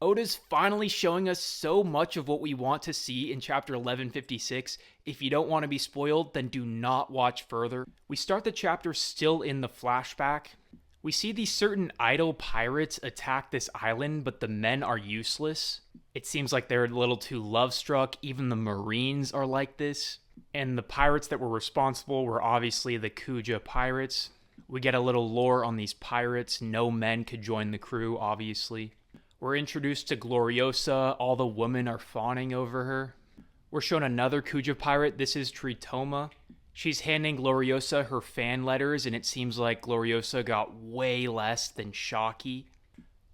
Oda's finally showing us so much of what we want to see in chapter 1156. If you don't want to be spoiled, then do not watch further. We start the chapter still in the flashback. We see these certain idle pirates attack this island, but the men are useless. It seems like they're a little too love-struck. Even the Marines are like this. And the pirates that were responsible were obviously the Kuja pirates. We get a little lore on these pirates. No men could join the crew, obviously. We're introduced to Gloriosa. All the women are fawning over her. We're shown another Kuja pirate. This is Tritoma. She's handing Gloriosa her fan letters, and it seems like Gloriosa got way less than Shaki.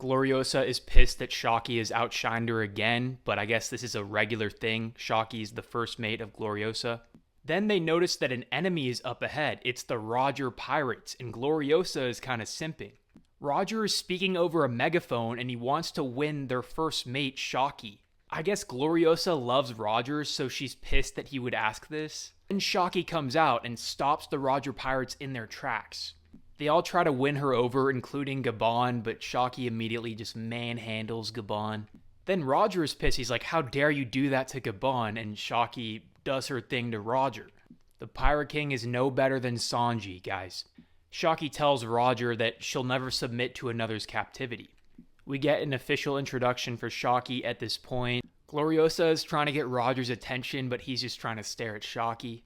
Gloriosa is pissed that Shaki has outshined her again, but I guess this is a regular thing. Shaki is the first mate of Gloriosa. Then they notice that an enemy is up ahead. It's the Roger pirates, and Gloriosa is kind of simping. Roger is speaking over a megaphone, and he wants to win their first mate, Shaki. I guess Gloriosa loves Roger, so she's pissed that he would ask this. Then Shaki comes out and stops the Roger pirates in their tracks. They all try to win her over, including Gabon, but Shaki immediately just manhandles Gabon. Then Roger is pissed. He's like, how dare you do that to Gabon? And Shaki does her thing to Roger. The Pirate King is no better than Sanji, guys. Shaki tells Roger that she'll never submit to another's captivity. We get an official introduction for Shaki at this point. Gloriosa is trying to get Roger's attention, but he's just trying to stare at Shaki.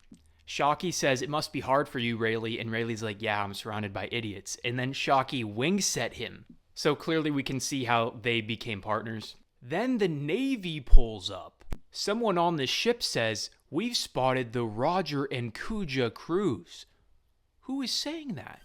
Shaki says, it must be hard for you, Rayleigh, and Rayleigh's like, yeah, I'm surrounded by idiots. And then Shaki wingset him. So clearly we can see how they became partners. Then the Navy pulls up. Someone on the ship says, we've spotted the Roger and Kuja crews. Who is saying that?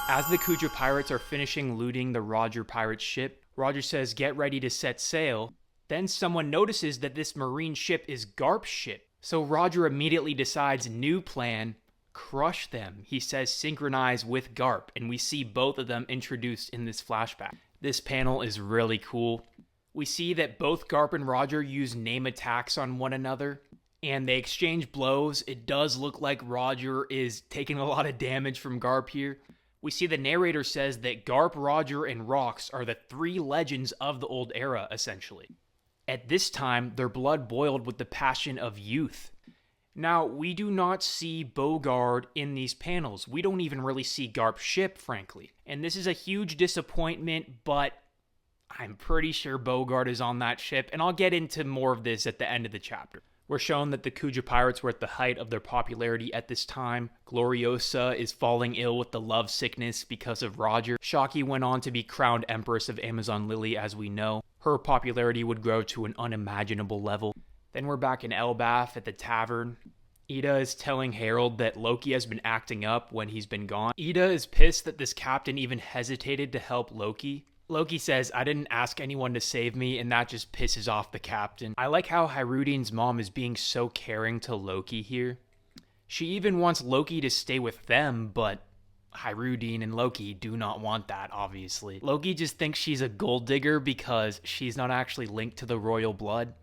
As the Kuja pirates are finishing looting the Roger pirate's ship, Roger says, get ready to set sail. Then someone notices that this marine ship is Garp's ship. So Roger immediately decides, new plan, crush them. He says synchronize with Garp, and we see both of them introduced in this flashback. This panel is really cool. We see that both Garp and Roger use name attacks on one another, and they exchange blows. It does look like Roger is taking a lot of damage from Garp here. We see the narrator says that Garp, Roger, and Rox are the three legends of the old era, essentially. At this time, their blood boiled with the passion of youth. Now, we do not see Bogard in these panels. We don't even really see Garp's ship, frankly. And this is a huge disappointment, but I'm pretty sure Bogard is on that ship, and I'll get into more of this at the end of the chapter. We're shown that the Kuja pirates were at the height of their popularity at this time. Gloriosa is falling ill with the love sickness because of Roger. Shaki went on to be crowned Empress of Amazon Lily, as we know. Her popularity would grow to an unimaginable level. Then we're back in Elbaf at the tavern. Ida is telling Harold that Loki has been acting up when he's been gone. Ida is pissed that this captain even hesitated to help Loki. Loki says, I didn't ask anyone to save me, and that just pisses off the captain. I like how Hyrudine's mom is being so caring to Loki here. She even wants Loki to stay with them, but Hyrudine and Loki do not want that, obviously. Loki just thinks she's a gold digger because she's not actually linked to the royal blood.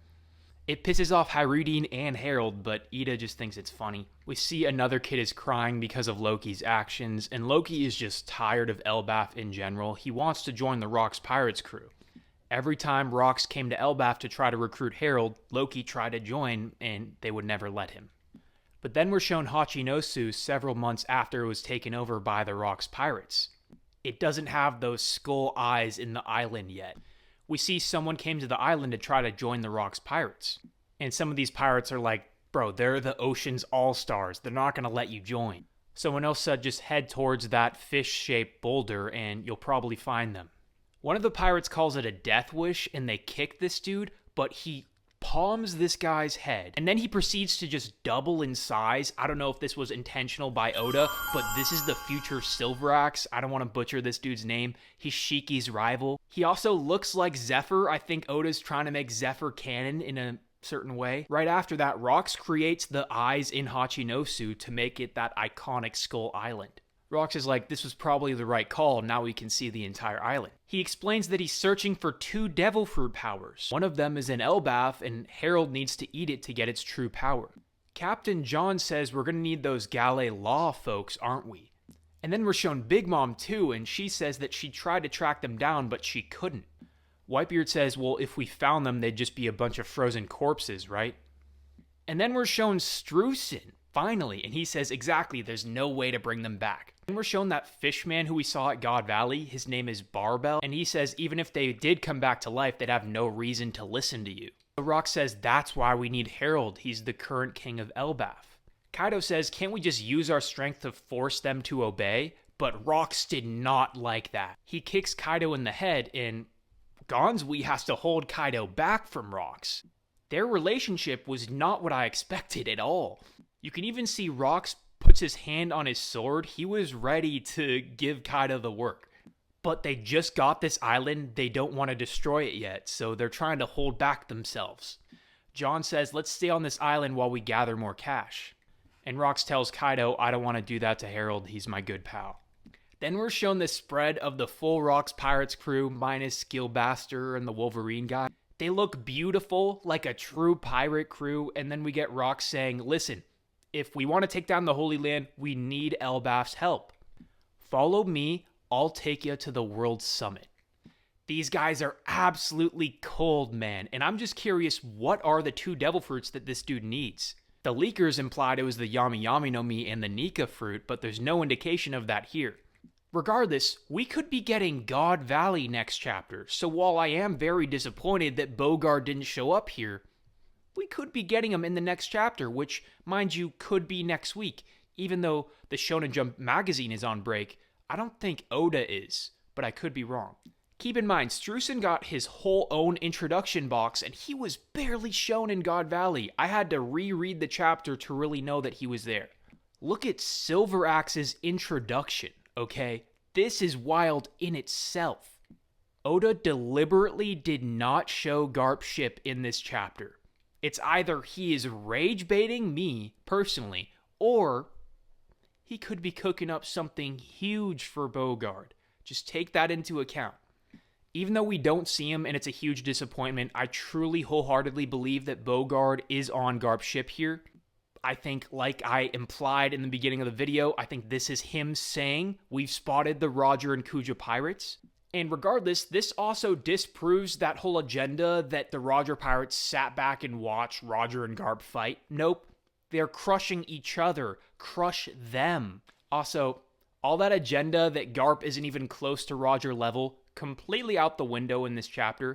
It pisses off Hyrudine and Harold, but Ida just thinks it's funny. We see another kid is crying because of Loki's actions, and Loki is just tired of Elbaf in general. He wants to join the Rox Pirates crew. Every time Rox came to Elbaf to try to recruit Harold, Loki tried to join, and they would never let him. But then we're shown Hachinosu several months after it was taken over by the Rox Pirates. It doesn't have those skull eyes in the island yet. We see someone came to the island to try to join the Rox Pirates. And some of these pirates are like, bro, they're the ocean's all-stars. They're not going to let you join. Someone else said just head towards that fish-shaped boulder and you'll probably find them. One of the pirates calls it a death wish and they kick this dude, but he palms this guy's head. And then he proceeds to just double in size. I don't know if this was intentional by Oda, but this is the future Silverax. I don't want to butcher this dude's name. He's Shiki's rival. He also looks like Zephyr. I think Oda's trying to make Zephyr canon in a certain way. Right after that, Rox creates the eyes in Hachinosu to make it that iconic Skull Island. Rox is like, this was probably the right call, now we can see the entire island. He explains that he's searching for 2 devil fruit powers. One of them is in Elbaf, and Harold needs to eat it to get its true power. Captain John says we're gonna need those Galley Law folks, aren't we? And then we're shown Big Mom too, and she says that she tried to track them down, but she couldn't. Whitebeard says, well, if we found them, they'd just be a bunch of frozen corpses, right? And then we're shown Streusen, finally, and he says, exactly, there's no way to bring them back. And we're shown that fishman who we saw at God Valley, his name is Barbell, and he says even if they did come back to life, they'd have no reason to listen to you. So Rock says that's why we need Harold, he's the current king of Elbaf. Kaido says, can't we just use our strength to force them to obey? But Rox did not like that. He kicks Kaido in the head, and Gonzui has to hold Kaido back from Rox. Their relationship was not what I expected at all. You can even see Rox puts his hand on his sword. He was ready to give Kaido the work. But they just got this island. They don't want to destroy it yet, so they're trying to hold back themselves. John says, let's stay on this island while we gather more cash. And Rox tells Kaido, I don't want to do that to Harold. He's my good pal. Then we're shown the spread of the full Rox Pirates crew minus Skillbaster and the Wolverine guy. They look beautiful, like a true pirate crew, and then we get Rox saying, listen, if we want to take down the Holy Land, we need Elbaf's help. Follow me, I'll take you to the World Summit. These guys are absolutely cold, man, and I'm just curious, what are the 2 devil fruits that this dude needs? The leakers implied it was the Yami Yami no Mi and the Nika fruit, but there's no indication of that here. Regardless, we could be getting God Valley next chapter, so while I am very disappointed that Bogard didn't show up here, we could be getting him in the next chapter, which, mind you, could be next week. Even though the Shonen Jump magazine is on break, I don't think Oda is, but I could be wrong. Keep in mind, Streusen got his whole own introduction box, and he was barely shown in God Valley. I had to reread the chapter to really know that he was there. Look at Silver Axe's introduction. Okay, this is wild in itself. Oda deliberately did not show Garp's ship in this chapter. It's either he is rage baiting me, personally, or he could be cooking up something huge for Bogard. Just take that into account. Even though we don't see him and it's a huge disappointment, I truly wholeheartedly believe that Bogard is on Garp's ship here. I think, like I implied in the beginning of the video, I think this is him saying, we've spotted the Roger and Kuja pirates. And regardless, this also disproves that whole agenda that the Roger pirates sat back and watched Roger and Garp fight. Nope. They're crushing each other. Crush them. Also, all that agenda that Garp isn't even close to Roger level, completely out the window in this chapter.